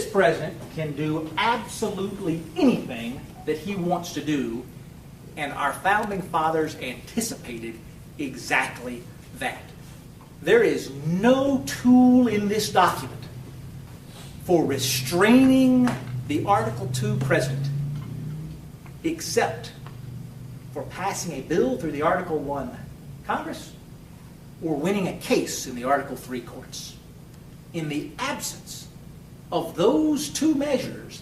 This president can do absolutely anything that he wants to do, and our founding fathers anticipated exactly that. There is no tool in this document for restraining the Article 2 president except for passing a bill through the Article 1 Congress or winning a case in the Article 3 courts. In the absence of those two measures,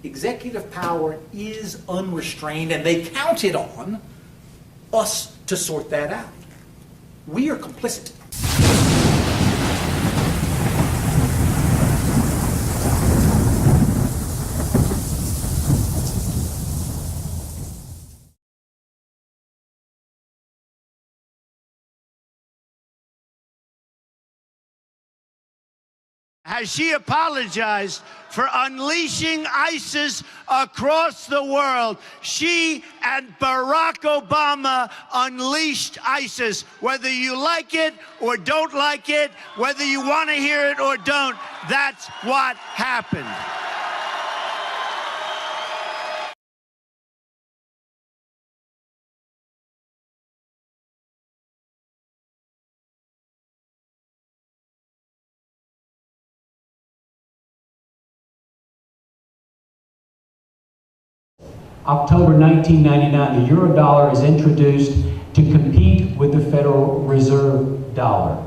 executive power is unrestrained, and they counted on us to sort that out. We are complicit. Has she apologized for unleashing ISIS across the world? She and Barack Obama unleashed ISIS. Whether you like it or don't like it, whether you want to hear it or don't, that's what happened. October 1999, the Eurodollar is introduced to compete with the Federal Reserve dollar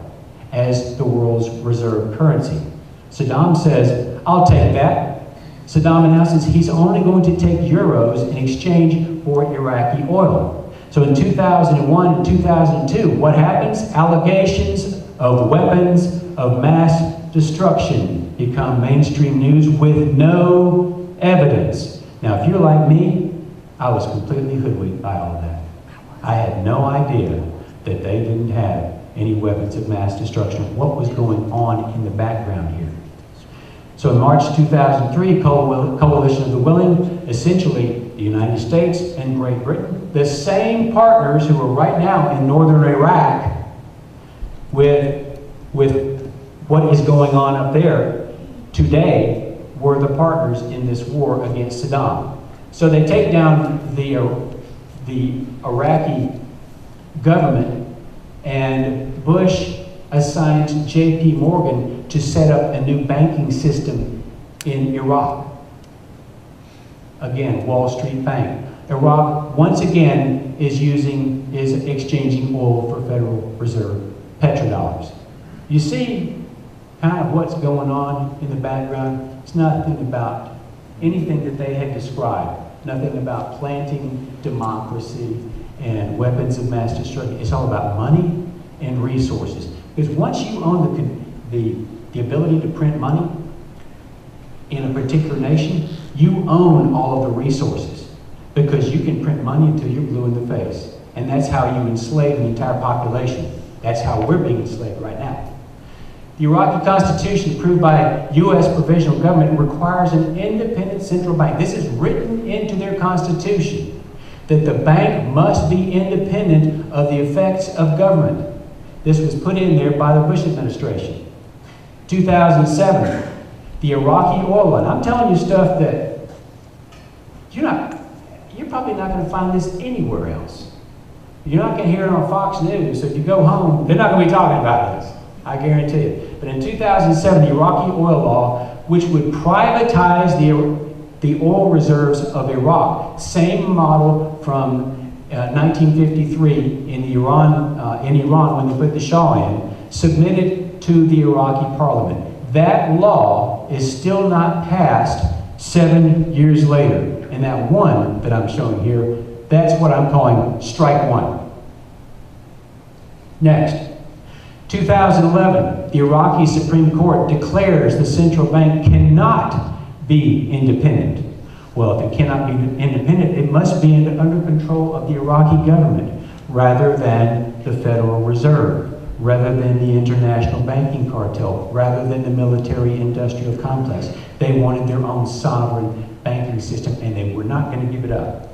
as the world's reserve currency. Saddam says, I'll take that. Saddam announces he's only going to take euros in exchange for Iraqi oil. So in 2001 and 2002, what happens? Allegations of weapons of mass destruction become mainstream news with no evidence. Now, if you're like me, I was completely hoodwinked by all of that. I had no idea that they didn't have any weapons of mass destruction. What was going on in the background here? So in March 2003, Coalition of the Willing, essentially the United States and Great Britain, the same partners who are right now in northern Iraq with what is going on up there today, were the partners in this war against Saddam. So they take down the Iraqi government, and Bush assigns J.P. Morgan to set up a new banking system in Iraq. Again, Wall Street Bank. Iraq, once again, is exchanging oil for Federal Reserve petrodollars. You see kind of what's going on in the background. It's nothing about anything that they had described, nothing about planting democracy and weapons of mass destruction. It's all about money and resources. Because once you own the ability to print money in a particular nation, you own all of the resources, because you can print money until you're blue in the face. And that's how you enslave the entire population. That's how we're being enslaved right now. The Iraqi Constitution, approved by U.S. provisional government, requires an independent central bank. This is written into their constitution, that the bank must be independent of the effects of government. This was put in there by the Bush administration. 2007, the Iraqi oil line. I'm telling you stuff that you're probably not going to find this anywhere else. You're not going to hear it on Fox News. So if you go home, they're not going to be talking about this. I guarantee it. But in 2007, the Iraqi oil law, which would privatize the oil reserves of Iraq, same model from 1953 in Iran when they put the Shah in, submitted to the Iraqi parliament. That law is still not passed 7 years later. And that one that I'm showing here, that's what I'm calling strike one. Next. 2011, the Iraqi Supreme Court declares the central bank cannot be independent. Well, if it cannot be independent, it must be under control of the Iraqi government rather than the Federal Reserve, rather than the international banking cartel, rather than the military-industrial complex. They wanted their own sovereign banking system, and they were not going to give it up.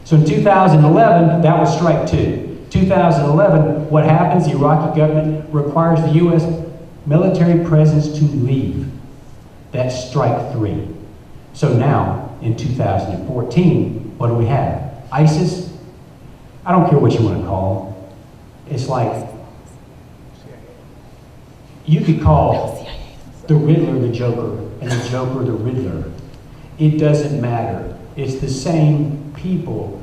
So in 2011, that was strike two. 2011, what happens? The Iraqi government requires the U.S. military presence to leave. That's strike 3. So now, in 2014, what do we have? ISIS? I don't care what you want to call them. It's like, you could call the Riddler the Joker, and the Joker the Riddler. It doesn't matter. It's the same people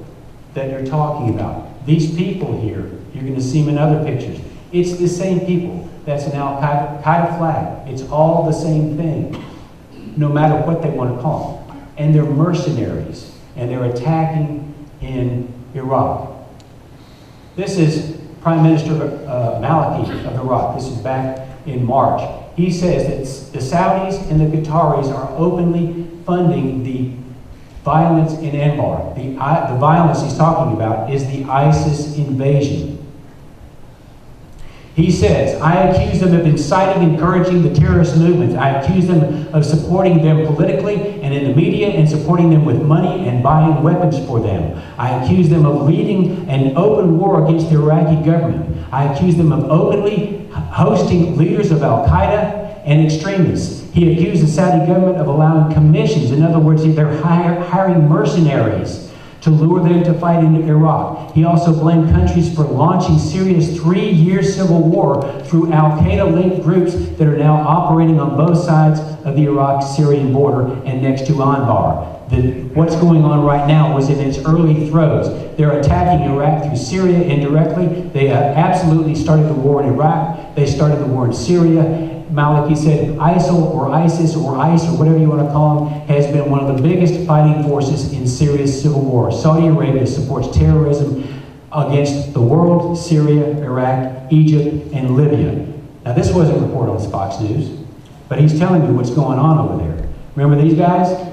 that you're talking about. These people here, you're going to see them in other pictures. It's the same people. That's an Al-Qaeda flag. It's all the same thing, no matter what they want to call them. And they're mercenaries, and they're attacking in Iraq. This is Prime Minister Maliki of Iraq. This is back in March. He says that the Saudis and the Qataris are openly funding the violence in Anbar. The violence he's talking about is the ISIS invasion. He says, I accuse them of inciting and encouraging the terrorist movement. I accuse them of supporting them politically and in the media and supporting them with money and buying weapons for them. I accuse them of leading an open war against the Iraqi government. I accuse them of openly hosting leaders of Al-Qaeda and extremists. He accused the Saudi government of allowing commissions. In other words, they're hiring mercenaries to lure them to fight in Iraq. He also blamed countries for launching Syria's 3-year civil war through Al-Qaeda-linked groups that are now operating on both sides of the Iraq-Syrian border and next to Anbar. What's going on right now was in its early throes. They're attacking Iraq through Syria indirectly. They absolutely started the war in Iraq. They started the war in Syria. Maliki said ISIL or ISIS or ICE or whatever you want to call them has been one of the biggest fighting forces in Syria's civil war. Saudi Arabia supports terrorism against the world, Syria, Iraq, Egypt, and Libya. Now this wasn't reported on Fox News, but he's telling you what's going on over there. Remember these guys?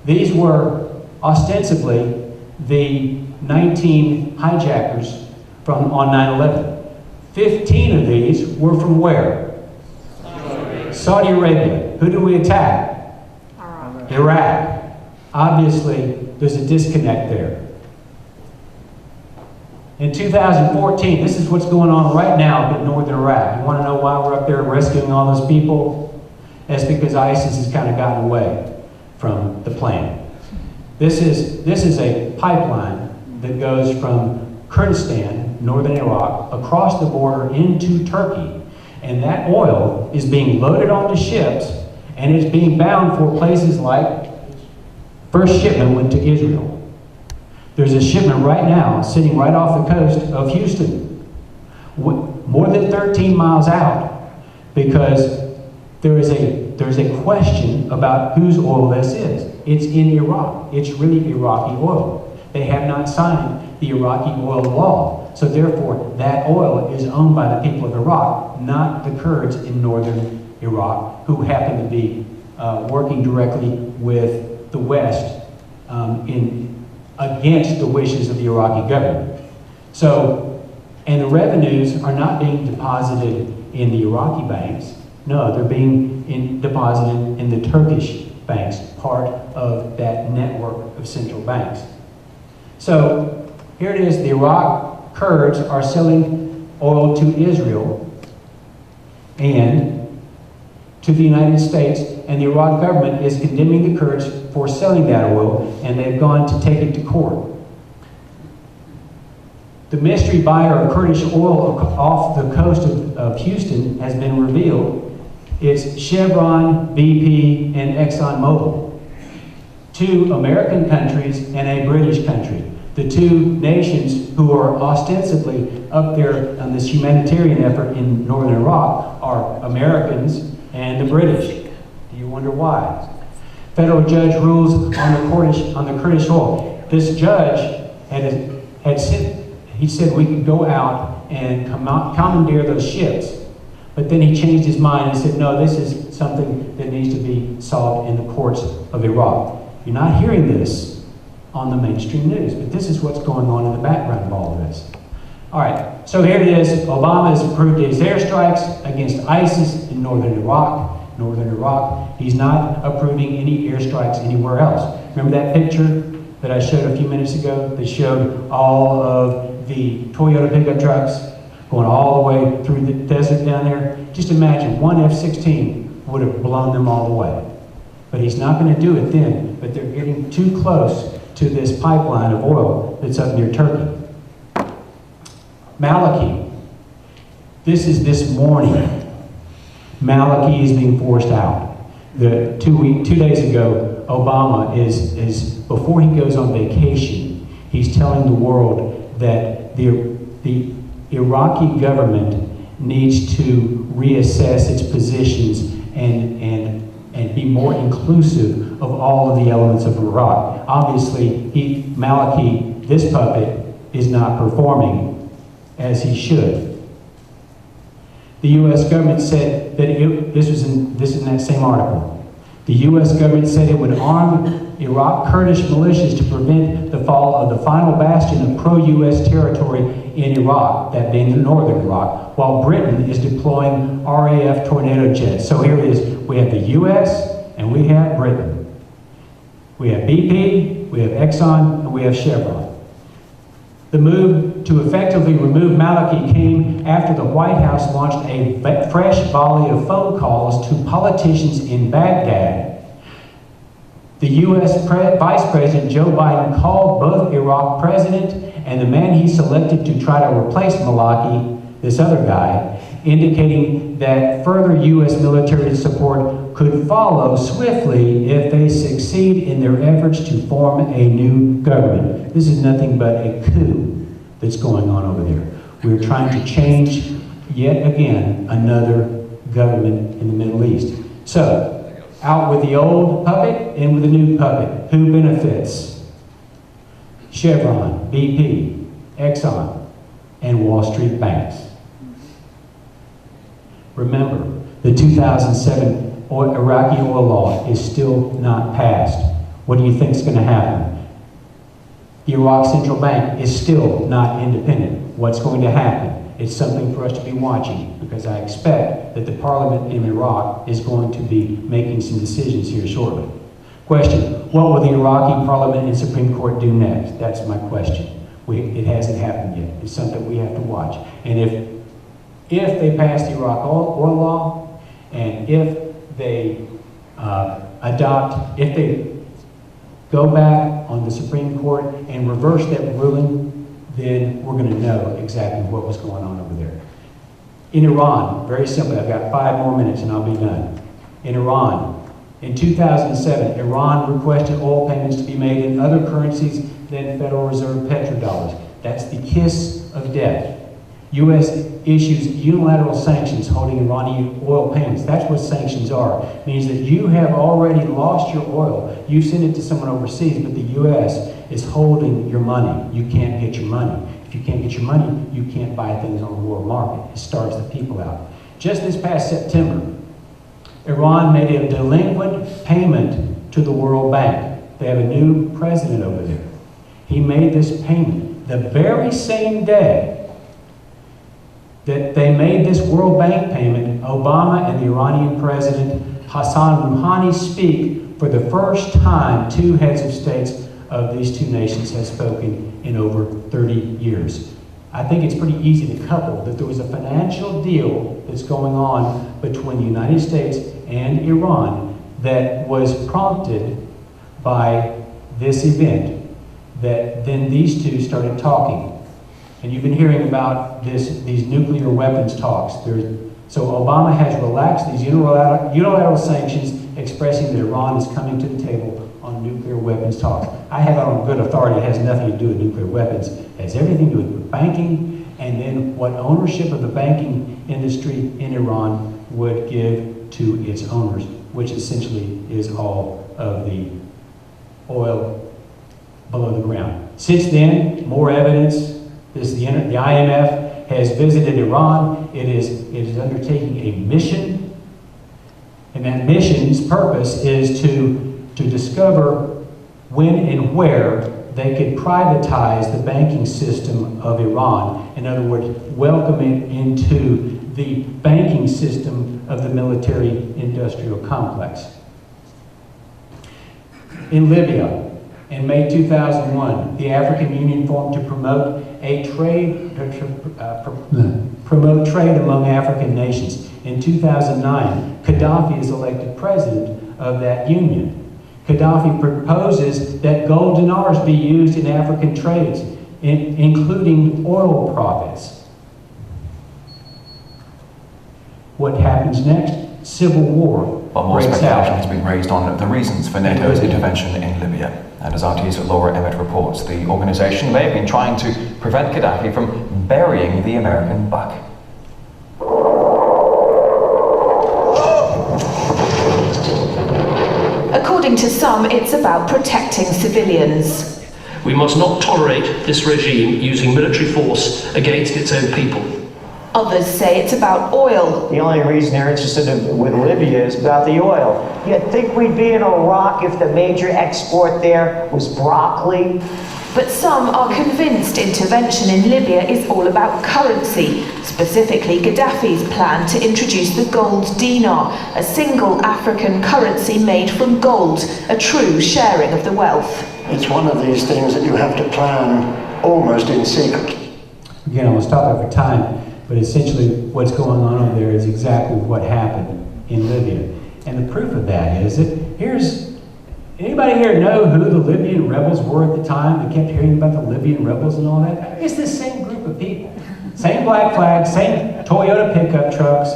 These were ostensibly the 19 hijackers on 9/11. 15 of these were from where? Saudi Arabia. Who did we attack? Iraq. Obviously, there's a disconnect there. In 2014, this is what's going on right now in northern Iraq. You want to know why we're up there rescuing all those people? That's because ISIS has kind of gotten away from the plan. This is a pipeline that goes from Kurdistan, northern Iraq, across the border into Turkey. And that oil is being loaded onto ships, and it's being bound for places like, first shipment went to Israel. There's a shipment right now sitting right off the coast of Houston, more than 13 miles out, because there's a question about whose oil this is. It's in Iraq. It's really Iraqi oil. They have not signed the Iraqi oil law. So therefore, that oil is owned by the people of Iraq, not the Kurds in northern Iraq, who happen to be working directly with the West against the wishes of the Iraqi government. So, and the revenues are not being deposited in the Iraqi banks. No, they're being deposited in the Turkish banks, part of that network of central banks. So, here it is, the Iraq Kurds are selling oil to Israel and to the United States, and the Iraq government is condemning the Kurds for selling that oil, and they've gone to take it to court. The mystery buyer of Kurdish oil off the coast of Houston has been revealed. It's Chevron, BP, and ExxonMobil. 2 American countries and a British country. The 2 nations who are ostensibly up there on this humanitarian effort in northern Iraq are Americans and the British. Do you wonder why? Federal judge rules on the Kurdish oil. This judge had said we could go out and commandeer those ships. But then he changed his mind and said, no, this is something that needs to be solved in the courts of Iraq. You're not hearing this on the mainstream news, but this is what's going on in the background of all of this. All right, so here it is. Obama has approved his airstrikes against ISIS in northern Iraq. He's not approving any airstrikes anywhere else. Remember that picture that I showed a few minutes ago that showed all of the Toyota pickup trucks going all the way through the desert down there? Just imagine one F-16 would have blown them all away. But he's not going to do it then. But they're getting too close to this pipeline of oil that's up near Turkey. Maliki. This is this morning. Maliki is being forced out. 2 days ago, Obama is before he goes on vacation, he's telling the world that the Iraqi government needs to reassess its positions and be more inclusive of all of the elements of Iraq. Obviously, Maliki, this puppet, is not performing as he should. The U.S. government said that this is in that same article. The U.S. government said it would arm Iraq Kurdish militias to prevent the fall of the final bastion of pro-U.S. territory in Iraq, that being the northern Iraq, while Britain is deploying RAF Tornado jets. So here it is. We have the U.S. and we have Britain. We have BP, we have Exxon, and we have Chevron. The move to effectively remove Maliki came after the White House launched a fresh volley of phone calls to politicians in Baghdad. The U.S. Vice President Joe Biden called both Iraq president and the man he selected to try to replace Maliki, this other guy, indicating that further U.S. military support could follow swiftly if they succeed in their efforts to form a new government. This is nothing but a coup that's going on over there. We're trying to change, yet again, another government in the Middle East. So, out with the old puppet, in with the new puppet. Who benefits? Chevron, BP, Exxon, and Wall Street banks. Remember, the 2007 Iraqi oil law is still not passed. What do you think is going to happen? The Iraq Central Bank is still not independent. What's going to happen? It's something for us to be watching, because I expect that the parliament in Iraq is going to be making some decisions here shortly. Question, what will the Iraqi parliament and Supreme Court do next? That's my question. It hasn't happened yet. It's something we have to watch. And if they pass the Iraq oil law, and if they if they go back on the Supreme Court and reverse that ruling, then we're going to know exactly what was going on over there. In Iran, very simply, I've got 5 more minutes and I'll be done. In Iran, in 2007, Iran requested oil payments to be made in other currencies than Federal Reserve petrodollars. That's the kiss of death. U.S. issues unilateral sanctions holding Iranian oil payments. That's what sanctions are. It means that you have already lost your oil. You send it to someone overseas, but the U.S. is holding your money. You can't get your money. If you can't get your money, you can't buy things on the world market. It starves the people out. Just this past September, Iran made a delinquent payment to the World Bank. They have a new president over there. He made this payment the very same day that they made this World Bank payment. Obama and the Iranian President Hassan Rouhani speak for the first time. 2 heads of states of these 2 nations have spoken in over 30 years. I think it's pretty easy to couple that there was a financial deal that's going on between the United States and Iran that was prompted by this event, that then these 2 started talking. And you've been hearing about these nuclear weapons talks. So Obama has relaxed these unilateral sanctions, expressing that Iran is coming to the table on nuclear weapons talks. I have it on good authority. It has nothing to do with nuclear weapons. It has everything to do with banking, and then what ownership of the banking industry in Iran would give to its owners, which essentially is all of the oil below the ground. Since then, more evidence. The IMF has visited Iran. It is undertaking a mission, and that mission's purpose is to discover when and where they could privatize the banking system of Iran. In other words, welcome it into the banking system of the military-industrial complex. In Libya, in May 2001, the African Union formed to promote trade among African nations. in 2009, Gaddafi is elected president of that union. Gaddafi proposes that gold dinars be used in African trades, including oil profits. What happens next? Civil war. Well, more breaks speculation out. has been raised on the reasons for NATO's intervention in Libya. And as RT's Laura Emmett reports, the organisation may have been trying to prevent Gaddafi from burying the American buck. According to some, it's about protecting civilians. We must not tolerate this regime using military force against its own people. Others say it's about oil. The only reason they're interested with Libya is about the oil. You'd think we'd be in Iraq if the major export there was broccoli. But some are convinced intervention in Libya is all about currency, specifically Gaddafi's plan to introduce the gold dinar, a single African currency made from gold, a true sharing of the wealth. It's one of these things that you have to plan almost in secret. Again, I will stop it for time, but essentially what's going on over there is exactly what happened in Libya. And the proof of that is that anybody here know who the Libyan rebels were at the time? They kept hearing about the Libyan rebels and all that. It's the same group of people. Same black flag, same Toyota pickup trucks,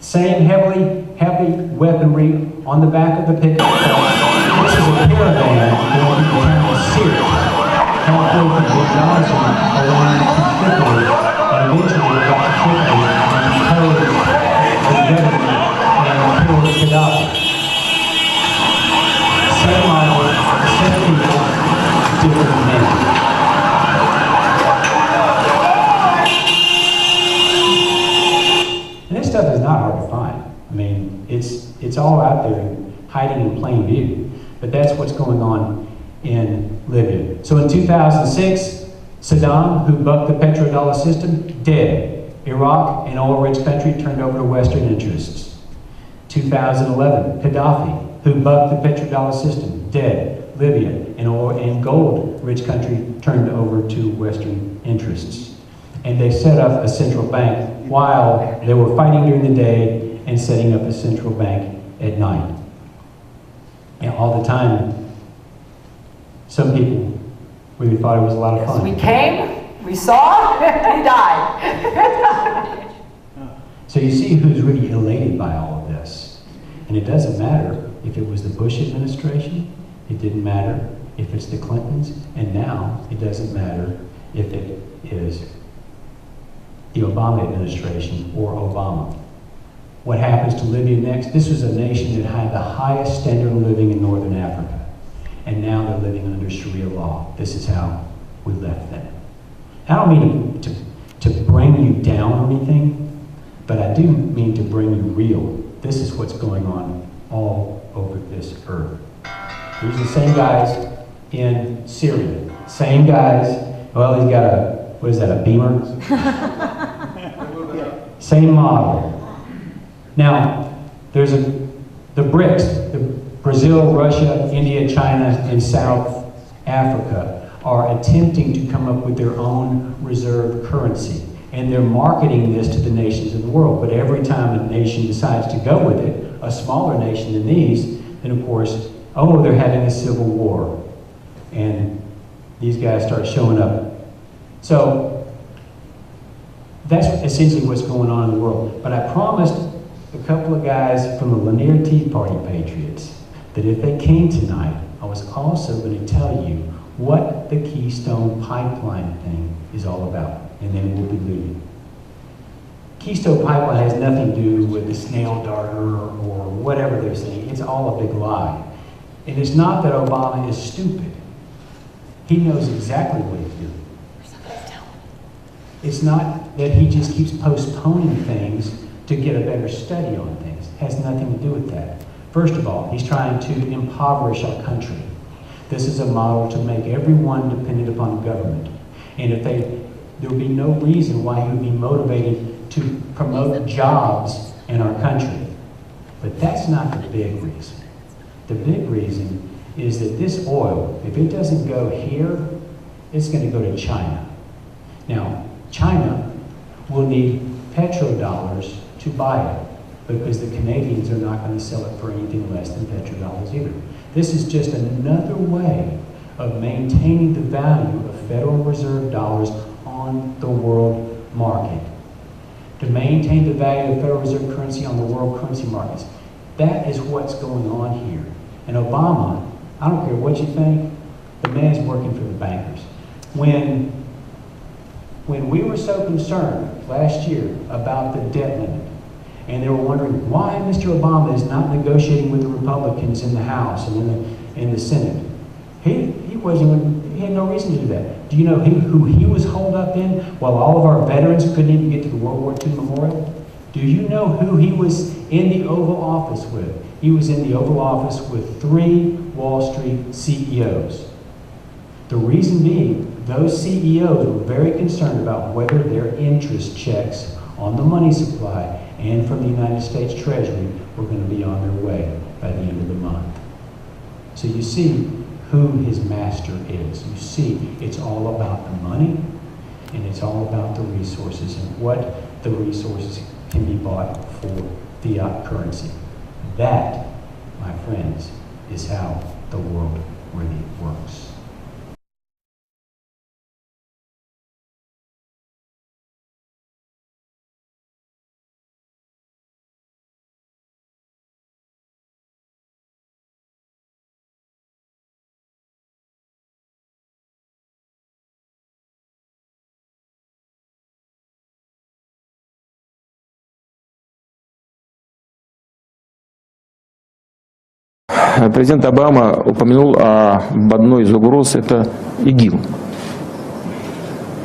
same heavy weaponry on the back of the pickup truck. This is a caravan going to the town of Syria, halfway from Benghazi around to Tripoli, and eventually we got to Tripoli and imposed the government and killed Gaddafi. Same model, same people, different men. And this stuff is not hard to find. I mean, it's all out there hiding in plain view. But that's what's going on in Libya. So in 2006, Saddam, who bucked the petrodollar system, dead. Iraq, an oil-rich country, turned over to Western interests. 2011, Gaddafi, who bucked the petrodollar system, dead. Libya, an oil and gold-rich country, turned over to Western interests. And they set up a central bank while they were fighting during the day and setting up a central bank at night. And all the time, some people really thought it was a lot of fun. We came, we saw, we died. So you see who's really elated by all of this. And it doesn't matter if it was the Bush administration, it didn't matter if it's the Clintons, and now it doesn't matter if it is the Obama administration or Obama. What happens to Libya next? This was a nation that had the highest standard of living in Northern Africa. And now they're living under Sharia law. This is how we left them. I don't mean to bring you down or anything, but I do mean to bring you real. This is what's going on all over this earth. These are the same guys in Syria. Same guys. Well, he's got a Beamer? Same model. Now, there's the BRICS, the Brazil, Russia, India, China, and South Africa are attempting to come up with their own reserve currency. And they're marketing this to the nations of the world. But every time a nation decides to go with it, a smaller nation than these, then of course, oh, they're having a civil war. And these guys start showing up. So that's essentially what's going on in the world. But I promised a couple of guys from the Lanier Tea Party Patriots that if they came tonight, I was also going to tell you what the Keystone Pipeline thing is all about. And then we'll be leaving. Keystone Pipeline has nothing to do with the snail darter or whatever they're saying. It's all a big lie. And it's not that Obama is stupid. He knows exactly what he's doing. It's not that he just keeps postponing things to get a better study on things. It has nothing to do with that. First of all, he's trying to impoverish our country. This is a model to make everyone dependent upon government. And if there would be no reason why he would be motivated to promote jobs in our country. But that's not the big reason. The big reason is that this oil, if it doesn't go here, it's going to go to China. Now, China will need petrodollars to buy it. because the Canadians are not going to sell it for anything less than petrodollars either. This is just another way of maintaining the value of Federal Reserve dollars on the world market. To maintain the value of Federal Reserve currency on the world currency markets. That is what's going on here. And Obama, I don't care what you think, the man's working for the bankers. When we were so concerned last year about the debt limit, and they were wondering why Mr. Obama is not negotiating with the Republicans in the House and in the Senate, he had no reason to do that. Do you know who he was holed up in while all of our veterans couldn't even get to the World War II memorial? Do you know who he was in the Oval Office with? He was in the Oval Office with 3 Wall Street CEOs. The reason being, those CEOs were very concerned about whether their interest checks on the money supply and from the United States Treasury were going to be on their way by the end of the month. So you see who his master is. You see, it's all about the money and it's all about the resources and what the resources can be bought for fiat currency. That, my friends, is how the world really works. Президент Обама упомянул об одной из угроз, это ИГИЛ.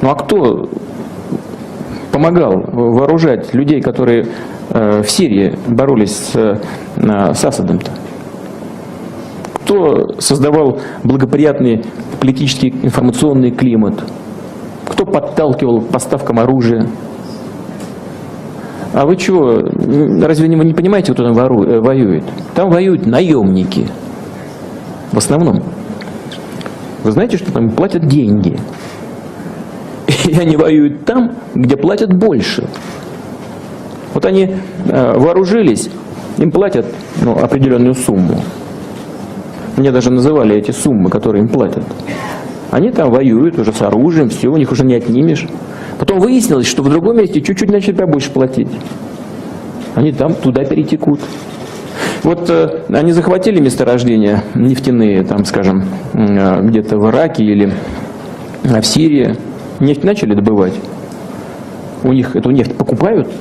Ну а кто помогал вооружать людей, которые в Сирии боролись с Асадом-то? Кто создавал благоприятный политический информационный климат? Кто подталкивал к поставкам оружия? А вы чего, разве вы не понимаете, кто там воюет? Там воюют наемники. В основном. Вы знаете, что там платят деньги? И они воюют там, где платят больше. Вот они вооружились, им платят определенную сумму. Мне даже называли эти суммы, которые им платят. Они там воюют уже с оружием, все, у них уже не отнимешь. Потом выяснилось, что в другом месте чуть-чуть начали побольше платить. Они там туда перетекут. Вот они захватили месторождения нефтяные, там, скажем, где-то в Ираке или в Сирии. Нефть начали добывать. У них эту нефть покупают,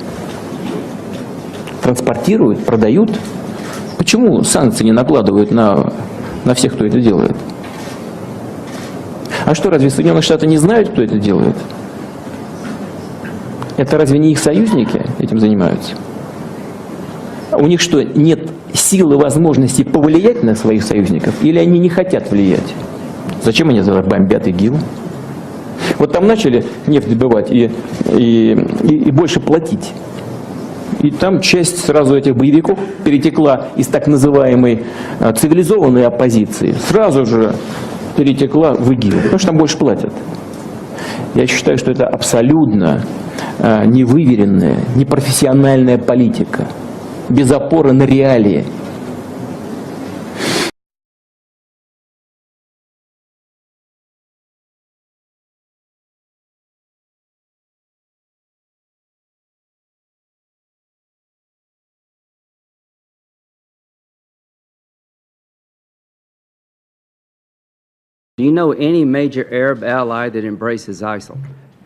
транспортируют, продают. Почему санкции не накладывают на всех, кто это делает? А что, разве Соединенные Штаты не знают, кто это делает? Это разве не их союзники этим занимаются? У них что, нет силы, возможности повлиять на своих союзников? Или они не хотят влиять? Зачем они бомбят ИГИЛ? Вот там начали нефть добывать и больше платить. И там часть сразу этих боевиков перетекла из так называемой цивилизованной оппозиции. Сразу же перетекла в ИГИЛ, потому что там больше платят. Я считаю, что это абсолютно невыверенная, непрофессиональная политика, без опоры на реалии. Do you know any major Arab ally that embraces ISIL?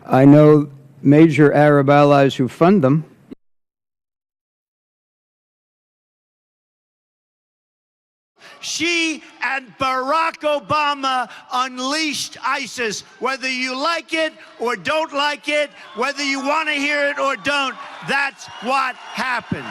I know major Arab allies who fund them. She and Barack Obama unleashed ISIS. Whether you like it or don't like it, whether you want to hear it or don't, that's what happened.